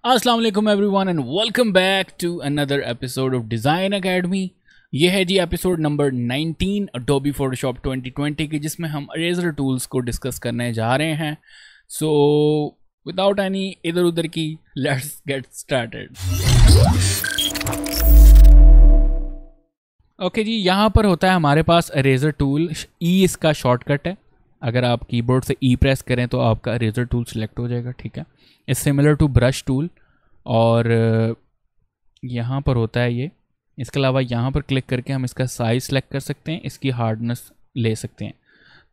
अस्सलाम वालेकुम everyone and welcome back to another episode of design academy. ये है जी एपिसोड नंबर 19 अडोबी फोटोशॉप 2020 की, जिसमें हम इरेजर टूल्स को डिस्कस करने जा रहे हैं। सो विदाउट एनी इधर उधर की, लेट्स गेट स्टार्टेड। ओके जी, यहाँ पर होता है हमारे पास इरेजर टूल। ई इसका शॉर्टकट है। अगर आप कीबोर्ड से ई प्रेस करें तो आपका इरेजर टूल सिलेक्ट हो जाएगा। ठीक है, it's similar to brush tool. और यहाँ पर होता है ये। इसके अलावा यहाँ पर क्लिक करके हम इसका साइज सेलेक्ट कर सकते हैं, इसकी हार्डनेस ले सकते हैं।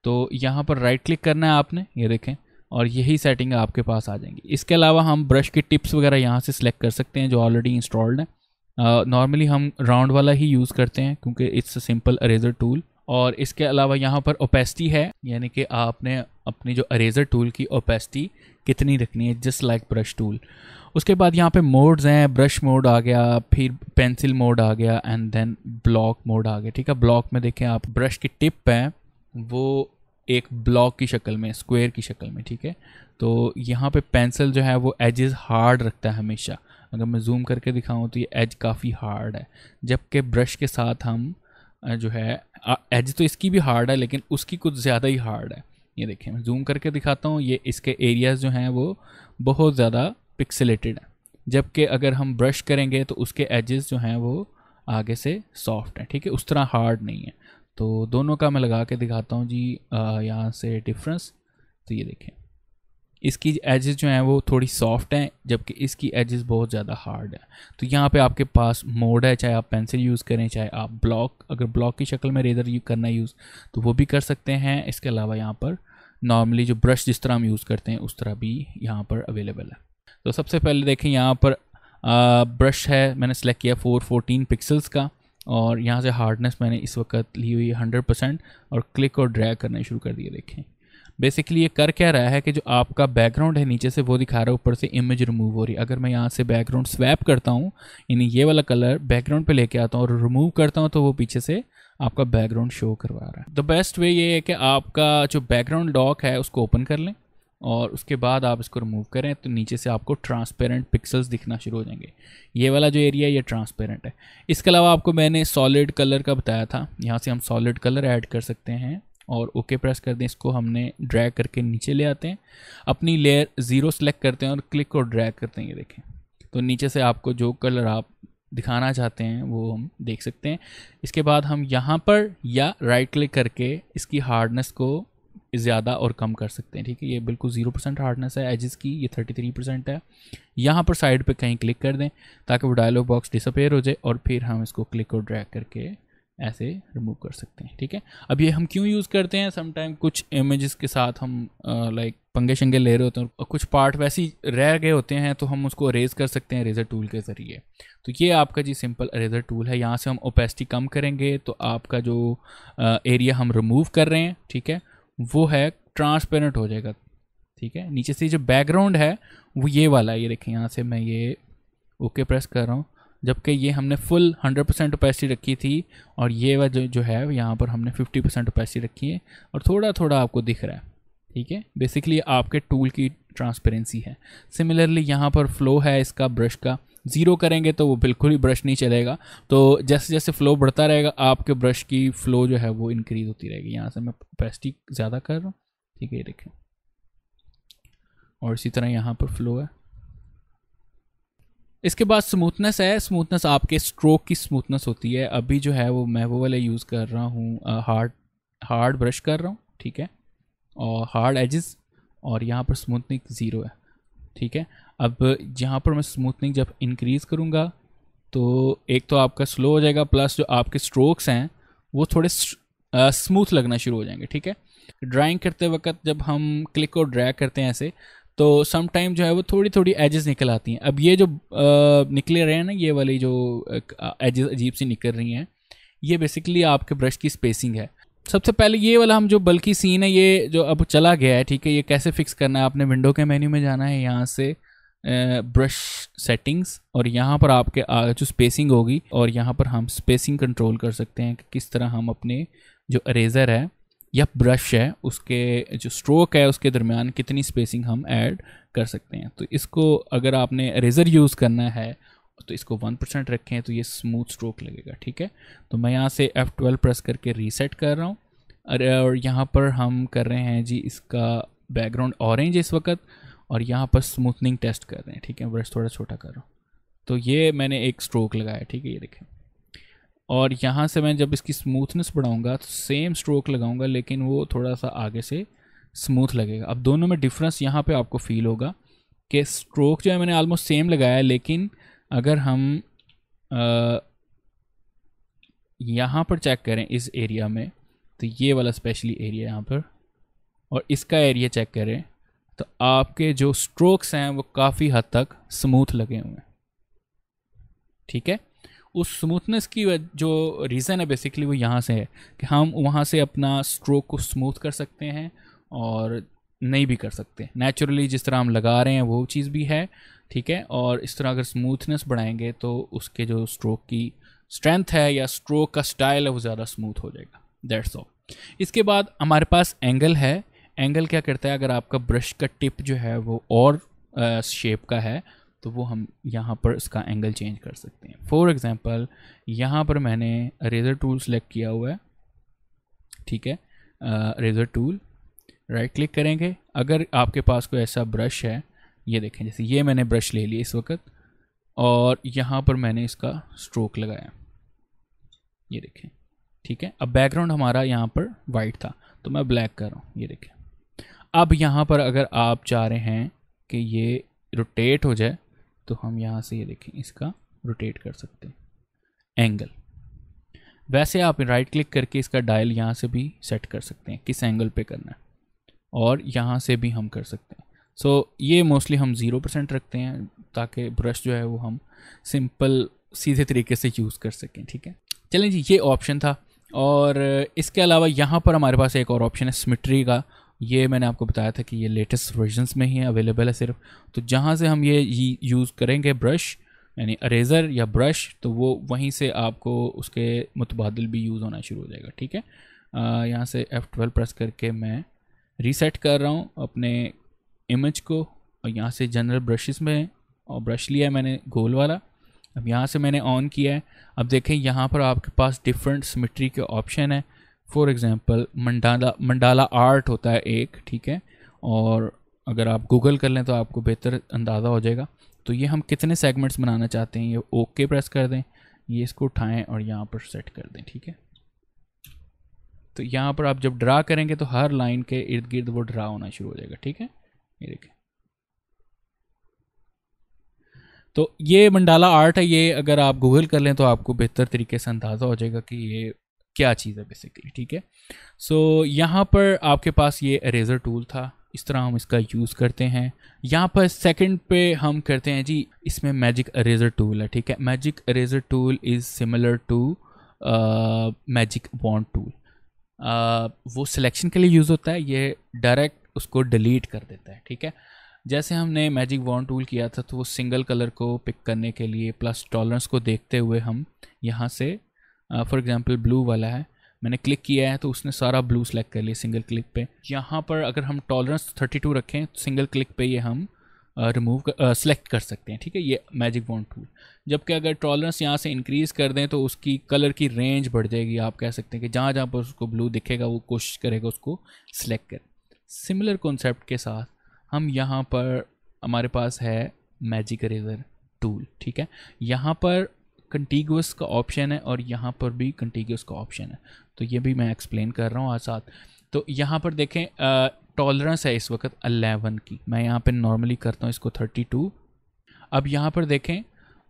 तो यहाँ पर राइट क्लिक करना है आपने, ये देखें, और यही सेटिंग आपके पास आ जाएंगी। इसके अलावा हम ब्रश की टिप्स वगैरह यहाँ से सिलेक्ट कर सकते हैं जो ऑलरेडी इंस्टॉल्ड है। नॉर्मली हम राउंड वाला ही यूज़ करते हैं क्योंकि it's a simple eraser tool. और इसके अलावा यहाँ पर ओपेसिटी है, यानी कि आपने अपनी जो इरेजर टूल की ओपेसिटी कितनी रखनी है, जस्ट लाइक ब्रश टूल। उसके बाद यहाँ पे मोड्स हैं, ब्रश मोड आ गया, फिर पेंसिल मोड आ गया, एंड देन ब्लॉक मोड आ गया। ठीक है, ब्लॉक में देखें आप, ब्रश की टिप है वो एक ब्लॉक की शक्ल में, स्क्वायर की शक्ल में। ठीक है, तो यहाँ पे पेंसिल जो है वो एजेस हार्ड रखता है हमेशा। अगर मैं जूम करके दिखाऊँ तो ये एज काफ़ी हार्ड है, जबकि ब्रश के साथ हम जो है एज तो इसकी भी हार्ड है लेकिन उसकी कुछ ज़्यादा ही हार्ड है। ये देखें, मैं जूम करके दिखाता हूँ, ये इसके एरियाज़ जो हैं वो बहुत ज़्यादा पिक्सेलेटेड है, जबकि अगर हम ब्रश करेंगे तो उसके एजेस जो हैं वो आगे से सॉफ्ट हैं। ठीक है, उस तरह हार्ड नहीं है। तो दोनों का मैं लगा के दिखाता हूँ जी, यहाँ से डिफरेंस। तो ये देखें, इसकी एजेस जो हैं वो थोड़ी सॉफ्ट हैं, जबकि इसकी एजेस बहुत ज़्यादा हार्ड है। तो यहाँ पे आपके पास मोड है, चाहे आप पेंसिल यूज़ करें, चाहे आप ब्लॉक, अगर ब्लॉक की शक्ल में रेजर करना यूज़ तो वो भी कर सकते हैं। इसके अलावा यहाँ पर नॉर्मली जो ब्रश जिस तरह हम यूज़ करते हैं उस तरह भी यहाँ पर अवेलेबल है। तो सबसे पहले देखें, यहाँ पर ब्रश है, मैंने सेलेक्ट किया 414 पिक्सल्स का, और यहाँ से हार्डनेस मैंने इस वक्त ली हुई है 100%, और क्लिक और ड्रैग करना शुरू कर दिया। देखें बेसिकली ये कर क्या रहा है कि जो आपका बैकग्राउंड है नीचे से वो दिखा रहा है, ऊपर से इमेज रिमूव हो रही है। अगर मैं यहाँ से बैकग्राउंड स्वैप करता हूँ, यानी ये वाला कलर बैकग्राउंड पे लेके आता हूँ और रिमूव करता हूँ, तो वो पीछे से आपका बैकग्राउंड शो करवा रहा है। द बेस्ट वे ये है कि आपका जो बैकग्राउंड डॉक है उसको ओपन कर लें और उसके बाद आप इसको रिमूव करें, तो नीचे से आपको ट्रांसपेरेंट पिक्सल्स दिखना शुरू हो जाएंगे। ये वाला जो एरिया है ये ट्रांसपेरेंट है। इसके अलावा आपको मैंने सॉलिड कलर का बताया था, यहाँ से हम सॉलिड कलर ऐड कर सकते हैं और ओके प्रेस कर दें। इसको हमने ड्रैग करके नीचे ले आते हैं, अपनी लेयर 0 सेलेक्ट करते हैं और क्लिक और ड्रैग करते हैं। ये देखें, तो नीचे से आपको जो कलर आप दिखाना चाहते हैं वो हम देख सकते हैं। इसके बाद हम यहाँ पर या राइट क्लिक करके इसकी हार्डनेस को ज़्यादा और कम कर सकते हैं। ठीक है, ये बिल्कुल 0% हार्डनेस है एजेस की, ये 33% है। यहाँ पर साइड पे कहीं क्लिक कर दें ताकि वो डायलॉग बॉक्स डिसअपेयर हो जाए, और फिर हम इसको क्लिक और ड्रैग करके ऐसे रिमूव कर सकते हैं। ठीक है, अब ये हम क्यों यूज़ करते हैं, समटाइम कुछ इमेजेस के साथ हम लाइक पंगे शंगे ले रहे होते हैं और कुछ पार्ट वैसे ही रह गए होते हैं, तो हम उसको अरेज कर सकते हैं इरेजर टूल के ज़रिए। तो ये आपका जी सिंपल इरेजर टूल है। यहाँ से हम ओपेसिटी कम करेंगे तो आपका जो एरिया हम रिमूव कर रहे हैं, ठीक है, वो है ट्रांसपेरेंट हो जाएगा। ठीक है, नीचे से जो बैकग्राउंड है वो ये वाला है। ये देखें, यहाँ से मैं ये ओके प्रेस कर रहा हूँ, जबकि ये हमने फुल 100% ओपेसिटी रखी थी, और ये वह जो है यहाँ पर हमने 50% ओपेसिटी रखी है, और थोड़ा थोड़ा आपको दिख रहा है। ठीक है, बेसिकली आपके टूल की ट्रांसपेरेंसी है। सिमिलरली यहाँ पर फ्लो है इसका, ब्रश का 0 करेंगे तो वो बिल्कुल ही ब्रश नहीं चलेगा। तो जैसे जैसे फ्लो बढ़ता रहेगा आपके ब्रश की फ्लो जो है वो इंक्रीज होती रहेगी। यहाँ से मैं ओपेसिटी ज़्यादा कर रहा हूँ। ठीक है, ये देखें, और इसी तरह यहाँ पर फ्लो है। इसके बाद स्मूथनेस है। स्मूथनेस आपके स्ट्रोक की स्मूथनेस होती है। अभी जो है वो मैं वो वाला यूज़ कर रहा हूँ, हार्ड ब्रश कर रहा हूँ। ठीक है, और हार्ड एजेस, और यहाँ पर स्मूथनिंग 0 है। ठीक है, अब यहाँ पर मैं स्मूथनिंग जब इंक्रीज़ करूँगा तो एक तो आपका स्लो हो जाएगा, प्लस जो आपके स्ट्रोक्स हैं वो थोड़े स्मूथ लगना शुरू हो जाएंगे। ठीक है, ड्राइंग करते वक्त जब हम क्लिक और ड्रैग करते हैं ऐसे, तो सम टाइम जो है वो थोड़ी थोड़ी एजेस निकल आती हैं। अब ये जो निकले रहे हैं ना, ये वाली जो एजेस अजीब सी निकल रही हैं, ये बेसिकली आपके ब्रश की स्पेसिंग है। सबसे पहले ये वाला हम जो बल्कि सीन है ये जो अब चला गया है। ठीक है, ये कैसे फिक्स करना है, आपने विंडो के मेन्यू में जाना है, यहाँ से ब्रश सेटिंग्स, और यहाँ पर आपके जो स्पेसिंग होगी, और यहाँ पर हम स्पेसिंग कंट्रोल कर सकते हैं कि किस तरह हम अपने जो इरेजर है या ब्रश है उसके जो स्ट्रोक है उसके दरमियान कितनी स्पेसिंग हम ऐड कर सकते हैं। तो इसको अगर आपने इरेज़र यूज़ करना है तो इसको 1% रखें तो ये स्मूथ स्ट्रोक लगेगा, ठीक है। तो मैं यहाँ से F12 प्रेस करके रीसेट कर रहा हूँ। अरे और यहाँ पर हम कर रहे हैं जी इसका बैकग्राउंड ऑरेंज इस वक्त, और यहाँ पर स्मूथनिंग टेस्ट कर रहे हैं, ठीक है। ब्रश थोड़ा छोटा कर रहा हूँ, तो ये मैंने एक स्ट्रोक लगाया, ठीक है, ये देखें। और यहाँ से मैं जब इसकी स्मूथनेस बढ़ाऊँगा तो सेम स्ट्रोक लगाऊँगा, लेकिन वो थोड़ा सा आगे से स्मूथ लगेगा। अब दोनों में डिफरेंस यहाँ पे आपको फील होगा कि स्ट्रोक जो है मैंने ऑलमोस्ट सेम लगाया है, लेकिन अगर हम यहाँ पर चेक करें इस एरिया में, तो ये वाला स्पेशली एरिया यहाँ पर, और इसका एरिया चेक करें तो आपके जो स्ट्रोक्स हैं वो काफ़ी हद तक स्मूथ लगे हुए हैं, ठीक है। उस स्मूथनेस की जो रीज़न है बेसिकली वो यहाँ से है कि हम वहाँ से अपना स्ट्रोक को स्मूथ कर सकते हैं और नहीं भी कर सकते। नेचुरली जिस तरह हम लगा रहे हैं वो चीज़ भी है, ठीक है। और इस तरह अगर स्मूथनेस बढ़ाएंगे तो उसके जो स्ट्रोक की स्ट्रेंथ है या स्ट्रोक का स्टाइल है वो ज़्यादा स्मूथ हो जाएगा। That's all. इसके बाद हमारे पास एंगल है। एंगल क्या करता है, अगर आपका ब्रश का टिप जो है वो और शेप का है तो वो हम यहाँ पर इसका एंगल चेंज कर सकते हैं। फॉर एग्जांपल यहाँ पर मैंने इरेज़र टूल सेलेक्ट किया हुआ है, ठीक है। इरेज़र टूल राइट क्लिक करेंगे। अगर आपके पास कोई ऐसा ब्रश है, ये देखें जैसे ये मैंने ब्रश ले लिया इस वक्त, और यहाँ पर मैंने इसका स्ट्रोक लगाया, ये देखें, ठीक है। अब बैकग्राउंड हमारा यहाँ पर वाइट था तो मैं ब्लैक कर रहा हूँ, ये देखें। अब यहाँ पर अगर आप चाह रहे हैं कि ये रोटेट हो जाए तो हम यहाँ से ये देखें इसका रोटेट कर सकते हैं एंगल। वैसे आप राइट क्लिक करके इसका डायल यहाँ से भी सेट कर सकते हैं किस एंगल पे करना है, और यहाँ से भी हम कर सकते हैं। सो ये मोस्टली हम 0% रखते हैं ताकि ब्रश जो है वो हम सिंपल सीधे तरीके से यूज़ कर सकें, ठीक है। चलें जी, ये ऑप्शन था। और इसके अलावा यहाँ पर हमारे पास एक और ऑप्शन है सिमेट्री का। ये मैंने आपको बताया था कि ये लेटेस्ट वर्जन्स में ही अवेलेबल है सिर्फ। तो जहाँ से हम ये यूज़ करेंगे ब्रश यानी इरेज़र या ब्रश, तो वो वहीं से आपको उसके मुतबादिल भी यूज़ होना शुरू हो जाएगा, ठीक है। यहाँ से F12 प्रेस करके मैं रीसेट कर रहा हूँ अपने इमेज को, और यहाँ से जनरल ब्रशेस में और ब्रश लिया है मैंने गोल वाला। अब यहाँ से मैंने ऑन किया है। अब देखें यहाँ पर आपके पास डिफरेंट सिमेट्री के ऑप्शन है। फॉर एग्जांपल मंडाला आर्ट होता है एक, ठीक है। और अगर आप गूगल कर लें तो आपको बेहतर अंदाज़ा हो जाएगा। तो ये हम कितने सेगमेंट्स बनाना चाहते हैं, ये ओके प्रेस कर दें, ये इसको उठाएं और यहाँ पर सेट कर दें, ठीक है। तो यहाँ पर आप जब ड्रा करेंगे तो हर लाइन के इर्द गिर्द वो ड्रा होना शुरू हो जाएगा, ठीक है। ये देखें, तो ये मंडाला आर्ट है। ये अगर आप गूगल कर लें तो आपको बेहतर तरीके से अंदाज़ा हो जाएगा कि ये क्या चीज़ है बेसिकली, ठीक है। सो यहाँ पर आपके पास ये इरेज़र टूल था, इस तरह हम इसका यूज़ करते हैं। यहाँ पर सेकंड पे हम करते हैं जी, इसमें मैजिक इरेज़र टूल है, ठीक है। Magic eraser tool is similar to magic wand tool. वो सिलेक्शन के लिए यूज़ होता है, ये डायरेक्ट उसको डिलीट कर देता है, ठीक है। जैसे हमने मैजिक वॉन्ड टूल किया था तो वो सिंगल कलर को पिक करने के लिए प्लस टॉलरेंस को देखते हुए हम यहाँ से फॉर एग्जांपल ब्लू वाला है, मैंने क्लिक किया है तो उसने सारा ब्लू सेलेक्ट कर लिया सिंगल क्लिक पे। यहाँ पर अगर हम टॉलरेंस 32 रखें तो सिंगल क्लिक पे ये हम सेलेक्ट कर सकते हैं, ठीक है, ये मैजिक वॉन्ड टूल। जबकि अगर टॉलरेंस यहाँ से इंक्रीज़ कर दें तो उसकी कलर की रेंज बढ़ जाएगी। आप कह सकते हैं कि जहाँ जहाँ पर उसको ब्लू दिखेगा वो कोशिश करेगा उसको सिलेक्ट करें। सिमिलर कॉन्सेप्ट के साथ हम यहाँ पर हमारे पास है मैजिक इरेज़र टूल, ठीक है। यहाँ पर कंटिगुअस का ऑप्शन है और यहाँ पर भी कंटिगुअस का ऑप्शन है, तो ये भी मैं एक्सप्लेन कर रहा हूँ आज साथ। तो यहाँ पर देखें टॉलरेंस है इस वक्त 11 की, मैं यहाँ पे नॉर्मली करता हूँ इसको 32। अब यहाँ पर देखें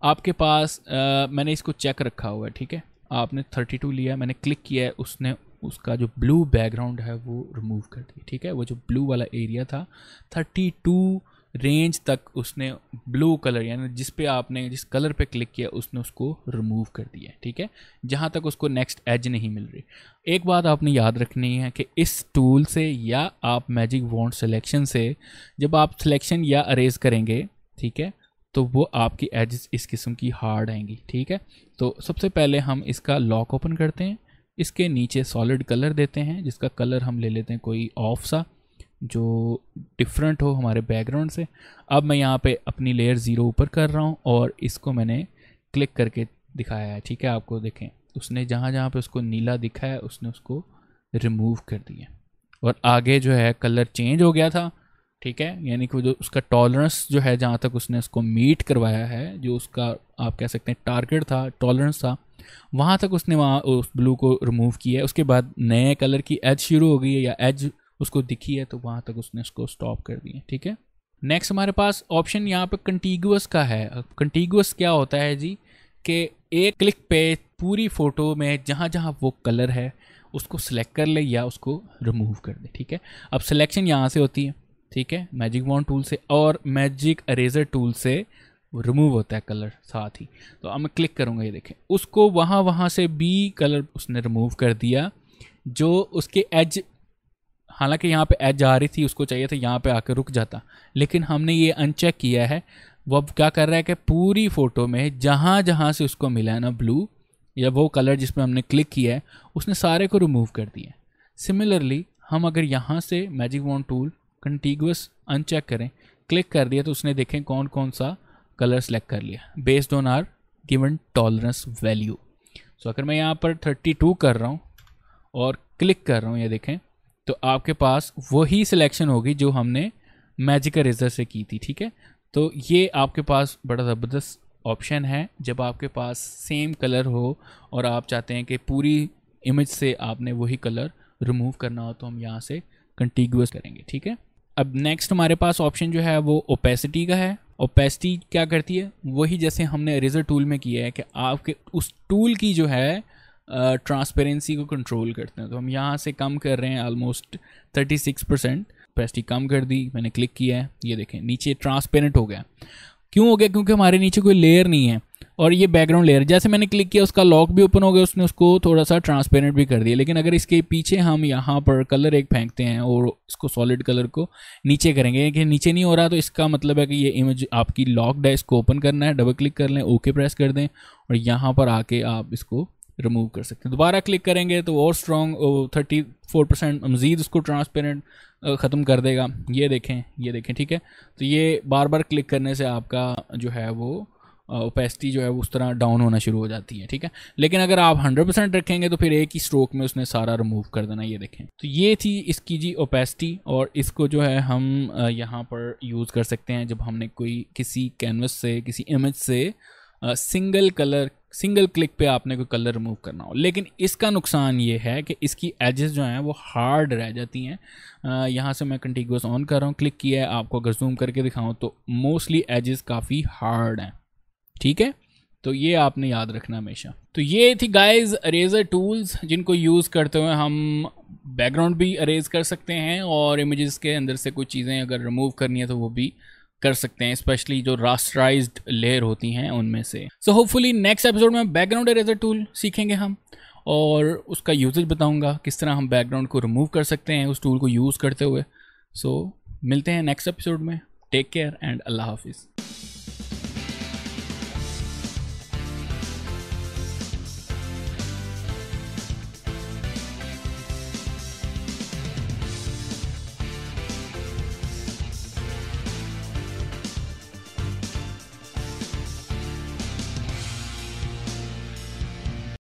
आपके पास मैंने इसको चेक रखा हुआ है, ठीक है। आपने 32 लिया, मैंने क्लिक किया है, उसने उसका जो ब्लू बैकग्राउंड है वो रिमूव कर दिया, ठीक है। वो जो ब्लू वाला एरिया था 32 रेंज तक उसने ब्लू कलर यानी जिस पे आपने जिस कलर पे क्लिक किया उसने उसको रिमूव कर दिया, ठीक है, जहाँ तक उसको नेक्स्ट एज नहीं मिल रही। एक बात आपने याद रखनी है कि इस टूल से या आप मैजिक वॉन्ड सिलेक्शन से जब आप सिलेक्शन या अरेज करेंगे, ठीक है, तो वो आपकी एजेस इस किस्म की हार्ड आएंगी, ठीक है। तो सबसे पहले हम इसका लॉक ओपन करते हैं, इसके नीचे सॉलिड कलर देते हैं जिसका कलर हम ले लेते हैं कोई ऑफ सा, जो डिफरेंट हो हमारे बैकग्राउंड से। अब मैं यहाँ पे अपनी लेयर 0 ऊपर कर रहा हूँ और इसको मैंने क्लिक करके दिखाया है, ठीक है। आपको देखें उसने जहाँ जहाँ पे उसको नीला दिखा है उसने उसको रिमूव कर दिया और आगे जो है कलर चेंज हो गया था, ठीक है। यानी कि जो उसका टॉलरेंस जो है जहाँ तक उसने उसको मीट करवाया है, जो उसका आप कह सकते हैं टारगेट था, टॉलरेंस था, वहाँ तक उसने वहाँ उस ब्लू को रिमूव किया है। उसके बाद नए कलर की एज शुरू हो गई है या एज उसको दिखी है तो वहाँ तक उसने उसको स्टॉप कर दिया, ठीक है। नेक्स्ट हमारे पास ऑप्शन यहाँ पे कंटीगुअस का है। कंटीगुअस क्या होता है जी, कि एक क्लिक पे पूरी फ़ोटो में जहाँ जहाँ वो कलर है उसको सिलेक्ट कर ले या उसको रिमूव कर दे, ठीक है। अब सिलेक्शन यहाँ से होती है, ठीक है, मैजिक वॉन्ड टूल से, और मैजिक इरेजर टूल से रिमूव होता है कलर साथ ही। तो अब मैं क्लिक करूँगा, ये देखें उसको वहाँ से भी कलर उसने रिमूव कर दिया जो उसके एज, हालांकि यहाँ पे एज आ रही थी, उसको चाहिए था यहाँ पे आकर रुक जाता, लेकिन हमने ये अनचेक किया है। वो अब क्या कर रहा है कि पूरी फ़ोटो में जहाँ जहाँ से उसको मिला है ना ब्लू या वो कलर जिस पर हमने क्लिक किया है उसने सारे को रिमूव कर दिया। सिमिलरली हम अगर यहाँ से मैजिक वॉन्ड टूल कंटीगुअस अनचेक करें, क्लिक कर दिया तो उसने देखें कौन कौन सा कलर सेलेक्ट कर लिया based on our given tolerance value. So अगर मैं यहाँ पर 32 कर रहा हूँ और क्लिक कर रहा हूँ, ये देखें तो आपके पास वही सिलेक्शन होगी जो हमने मैजिक इरेजर से की थी, ठीक है। तो ये आपके पास बड़ा ज़बरदस्त ऑप्शन है जब आपके पास सेम कलर हो और आप चाहते हैं कि पूरी इमेज से आपने वही कलर रिमूव करना हो, तो हम यहाँ से कंटीगुअस करेंगे, ठीक है। अब नेक्स्ट हमारे पास ऑप्शन जो है वो ओपेसिटी का है। ओपेसिटी क्या करती है, वही जैसे हमने इरेजर टूल में किया है कि आपके उस टूल की जो है ट्रांसपेरेंसी को कंट्रोल करते हैं। तो हम यहाँ से कम कर रहे हैं ऑलमोस्ट 36%, ओपेसिटी कम कर दी, मैंने क्लिक किया है, ये देखें नीचे ट्रांसपेरेंट हो गया। क्यों हो गया, क्योंकि हमारे नीचे कोई लेयर नहीं है और ये बैकग्राउंड लेयर, जैसे मैंने क्लिक किया उसका लॉक भी ओपन हो गया, उसने उसको थोड़ा सा ट्रांसपेरेंट भी कर दिया। लेकिन अगर इसके पीछे हम यहाँ पर कलर एक फेंकते हैं और इसको सॉलिड कलर को नीचे करेंगे कि नीचे नहीं हो रहा, तो इसका मतलब है कि ये इमेज आपकी लॉक्ड है, इसको ओपन करना है, डबल क्लिक कर लें, ओके प्रेस कर दें और यहाँ पर आके आप इसको रिमूव कर सकते हैं। दोबारा क्लिक करेंगे तो और स्ट्रॉन्ग 34% मज़ीद उसको ट्रांसपेरेंट ख़त्म कर देगा। ये देखें, ठीक है। तो ये बार बार क्लिक करने से आपका जो है वो ओपेसिटी जो है वो उस तरह डाउन होना शुरू हो जाती है, ठीक है। लेकिन अगर आप 100% रखेंगे तो फिर एक ही स्ट्रोक में उसने सारा रिमूव कर देना। ये देखें, तो ये थी इसकी जी ओपेसिटी, और इसको जो है हम यहाँ पर यूज़ कर सकते हैं जब हमने कोई किसी कैनवस से, किसी इमेज से सिंगल क्लिक पे आपने कोई कलर रिमूव करना हो। लेकिन इसका नुकसान ये है कि इसकी एजेस जो हैं वो हार्ड रह जाती हैं। यहाँ से मैं कंटीगुअस ऑन कर रहा हूँ, क्लिक किया है, आपको अगर जूम करके दिखाऊँ तो मोस्टली एजेस काफ़ी हार्ड हैं, ठीक है। तो ये आपने याद रखना हमेशा। तो ये थी गाइज इरेजर टूल्स जिनको यूज़ करते हुए हम बैकग्राउंड भी इरेज कर सकते हैं और इमेजेस के अंदर से कुछ चीज़ें अगर रिमूव करनी है तो वो भी कर सकते हैं, स्पेशली जो रास्टराइज्ड लेयर होती हैं उनमें से। सो होपफुली नेक्स्ट एपिसोड में बैकग्राउंड इरेजर टूल सीखेंगे हम और उसका यूजेज बताऊंगा, किस तरह हम बैकग्राउंड को रिमूव कर सकते हैं उस टूल को यूज़ करते हुए। सो मिलते हैं नेक्स्ट एपिसोड में। टेक केयर एंड अल्लाह हाफिज़।